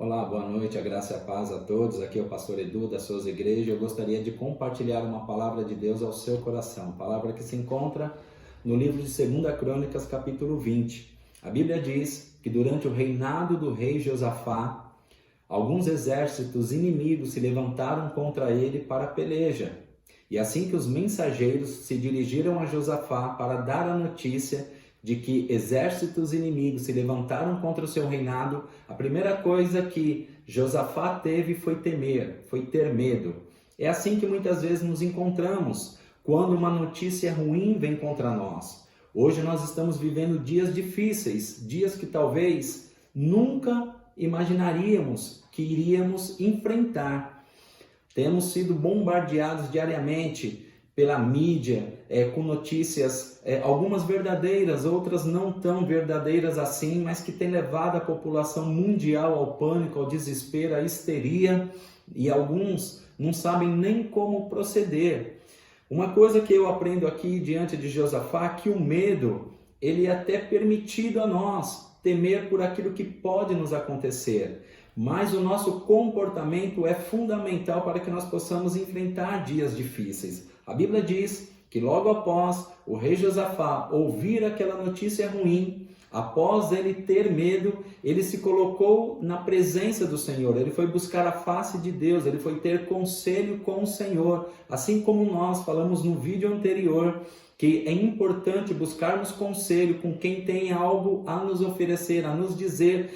Olá, boa noite, a graça e a paz a todos. Aqui é o pastor Edu da Souza Igreja. Eu gostaria de compartilhar uma palavra de Deus ao seu coração. Palavra que se encontra no livro de 2 Crônicas, capítulo 20. A Bíblia diz que durante o reinado do rei Josafá, alguns exércitos inimigos se levantaram contra ele para a peleja. E assim que os mensageiros se dirigiram a Josafá para dar a notícia de que exércitos inimigos se levantaram contra o seu reinado, a primeira coisa que Josafá teve foi temer, foi ter medo. É assim que muitas vezes nos encontramos quando uma notícia ruim vem contra nós. Hoje nós estamos vivendo dias difíceis, dias que talvez nunca imaginaríamos que iríamos enfrentar. Temos sido bombardeados diariamente pela mídia, com notícias, algumas verdadeiras, outras não tão verdadeiras assim, mas que tem levado a população mundial ao pânico, ao desespero, à histeria, e alguns não sabem nem como proceder. Uma coisa que eu aprendo aqui diante de Josafá é que o medo, ele é até permitido a nós, temer por aquilo que pode nos acontecer. Mas o nosso comportamento é fundamental para que nós possamos enfrentar dias difíceis. A Bíblia diz que logo após o rei Josafá ouvir aquela notícia ruim, após ele ter medo, ele se colocou na presença do Senhor, ele foi buscar a face de Deus, ele foi ter conselho com o Senhor. Assim como nós falamos no vídeo anterior, que é importante buscarmos conselho com quem tem algo a nos oferecer, a nos dizer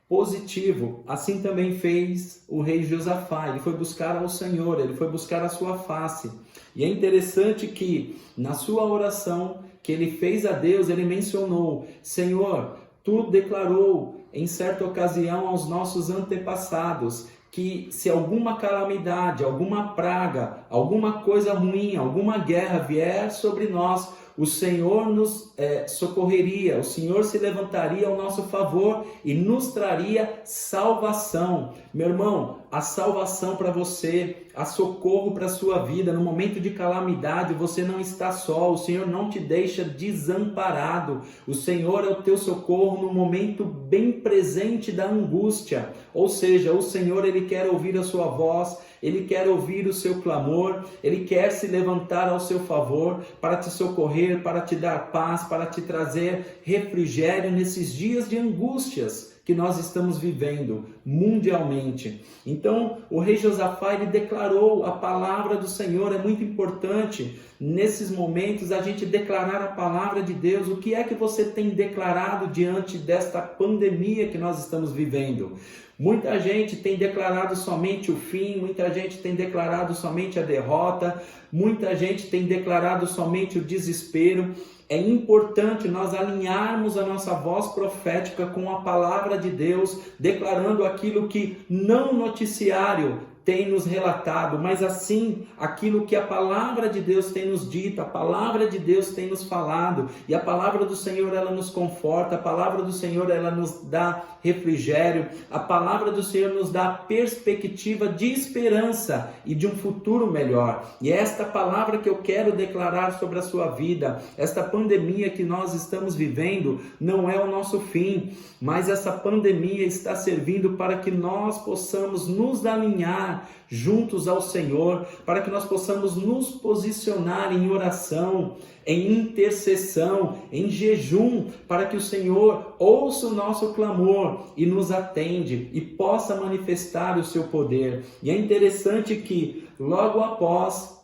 positivo. Assim também fez o rei Josafá, ele foi buscar ao Senhor, ele foi buscar a sua face. E é interessante que na sua oração que ele fez a Deus, ele mencionou: Senhor, tu declarou em certa ocasião aos nossos antepassados que se alguma calamidade, alguma praga, alguma coisa ruim, alguma guerra vier sobre nós, o Senhor nos socorreria, o Senhor se levantaria ao nosso favor e nos traria salvação. Meu irmão, a salvação para você, a socorro para a sua vida. No momento de calamidade, você não está só, o Senhor não te deixa desamparado. O Senhor é o teu socorro no momento bem presente da angústia. Ou seja, o Senhor, ele quer ouvir a sua voz, ele quer ouvir o seu clamor, ele quer se levantar ao seu favor para te socorrer, para te dar paz, para te trazer refrigério nesses dias de angústias que nós estamos vivendo mundialmente. Então, o rei Josafá, ele declarou a palavra do Senhor. É muito importante nesses momentos a gente declarar a palavra de Deus. O que é que você tem declarado diante desta pandemia que nós estamos vivendo? Muita gente tem declarado somente o fim, muita gente tem declarado somente a derrota, muita gente tem declarado somente o desespero. É importante nós alinharmos a nossa voz profética com a palavra de Deus, declarando aquilo que não o noticiário tem nos relatado, mas assim aquilo que a palavra de Deus tem nos dito, a palavra de Deus tem nos falado. E a palavra do Senhor, ela nos conforta, a palavra do Senhor, ela nos dá refrigério, a palavra do Senhor nos dá perspectiva de esperança e de um futuro melhor. E é esta palavra que eu quero declarar sobre a sua vida. Esta pandemia que nós estamos vivendo não é o nosso fim, mas essa pandemia está servindo para que nós possamos nos alinhar juntos ao Senhor, para que nós possamos nos posicionar em oração, em intercessão, em jejum, para que o Senhor ouça o nosso clamor e nos atende e possa manifestar o seu poder. E é interessante que logo após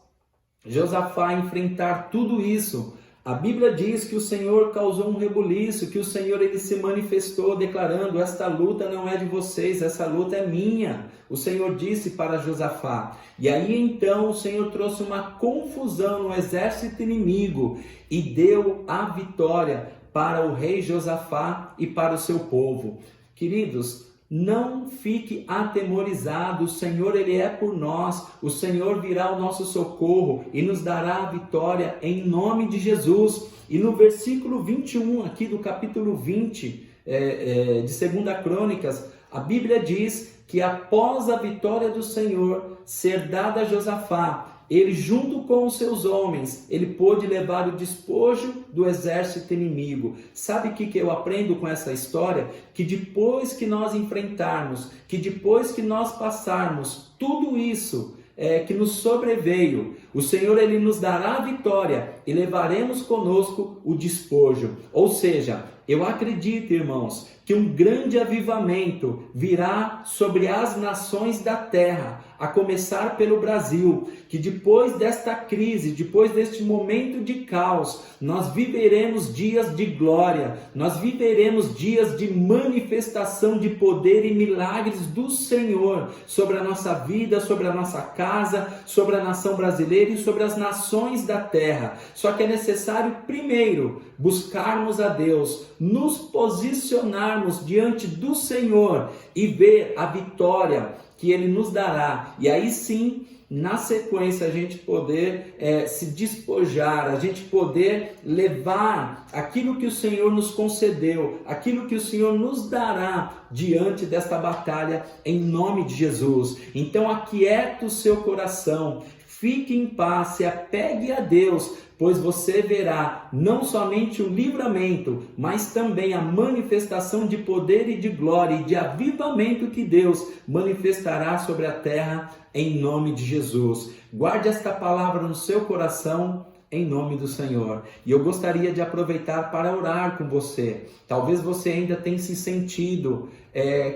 Josafá enfrentar tudo isso, a Bíblia diz que o Senhor causou um rebuliço, que o Senhor, ele se manifestou declarando: esta luta não é de vocês, essa luta é minha. O Senhor disse para Josafá. E aí então o Senhor trouxe uma confusão no exército inimigo e deu a vitória para o rei Josafá e para o seu povo. Queridos, não fique atemorizado, o Senhor, ele é por nós, o Senhor virá ao nosso socorro e nos dará a vitória em nome de Jesus. E no versículo 21 aqui do capítulo 20 de 2 Crônicas, a Bíblia diz que após a vitória do Senhor ser dada a Josafá, ele junto com os seus homens, ele pôde levar o despojo do exército inimigo. Sabe o que eu aprendo com essa história? Que depois que nós enfrentarmos, que depois que nós passarmos tudo isso que nos sobreveio, o Senhor ele nos dará a vitória e levaremos conosco o despojo. Ou seja, eu acredito, irmãos, que um grande avivamento virá sobre as nações da terra, a começar pelo Brasil, que depois desta crise, depois deste momento de caos, nós viveremos dias de glória, nós viveremos dias de manifestação de poder e milagres do Senhor sobre a nossa vida, sobre a nossa casa, sobre a nação brasileira e sobre as nações da terra. Só que é necessário primeiro buscarmos a Deus, nos posicionarmos diante do Senhor e ver a vitória que Ele nos dará, e aí sim, na sequência, a gente poder se despojar, a gente poder levar aquilo que o Senhor nos concedeu, aquilo que o Senhor nos dará diante desta batalha, em nome de Jesus. Então aquieta o seu coração, fique em paz, se apegue a Deus, pois você verá não somente o livramento, mas também a manifestação de poder e de glória e de avivamento que Deus manifestará sobre a terra em nome de Jesus. Guarde esta palavra no seu coração em nome do Senhor. E eu gostaria de aproveitar para orar com você. Talvez você ainda tenha se sentido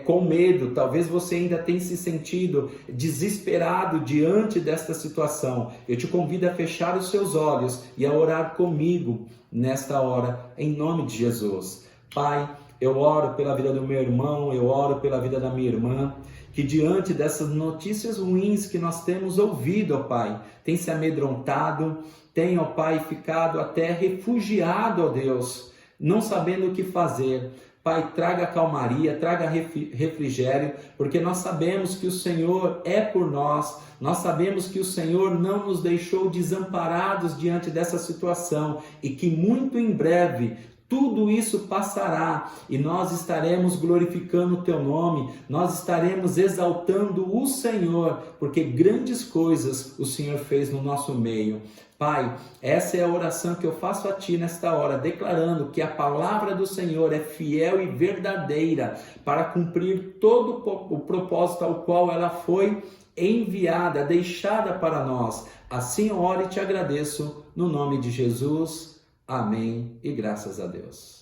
com medo, talvez você ainda tenha se sentido desesperado diante desta situação. Eu te convido a fechar os seus olhos e a orar comigo nesta hora, em nome de Jesus. Pai, eu oro pela vida do meu irmão, eu oro pela vida da minha irmã, que diante dessas notícias ruins que nós temos ouvido, ó Pai, tem se amedrontado, tem, ó Pai, ficado até refugiado, ó Deus, não sabendo o que fazer. Pai, traga calmaria, traga refrigério, porque nós sabemos que o Senhor é por nós, nós sabemos que o Senhor não nos deixou desamparados diante dessa situação e que muito em breve tudo isso passará e nós estaremos glorificando o Teu nome, nós estaremos exaltando o Senhor, porque grandes coisas o Senhor fez no nosso meio. Pai, essa é a oração que eu faço a Ti nesta hora, declarando que a palavra do Senhor é fiel e verdadeira para cumprir todo o propósito ao qual ela foi enviada, deixada para nós. Assim eu oro e te agradeço, no nome de Jesus. Amém e graças a Deus.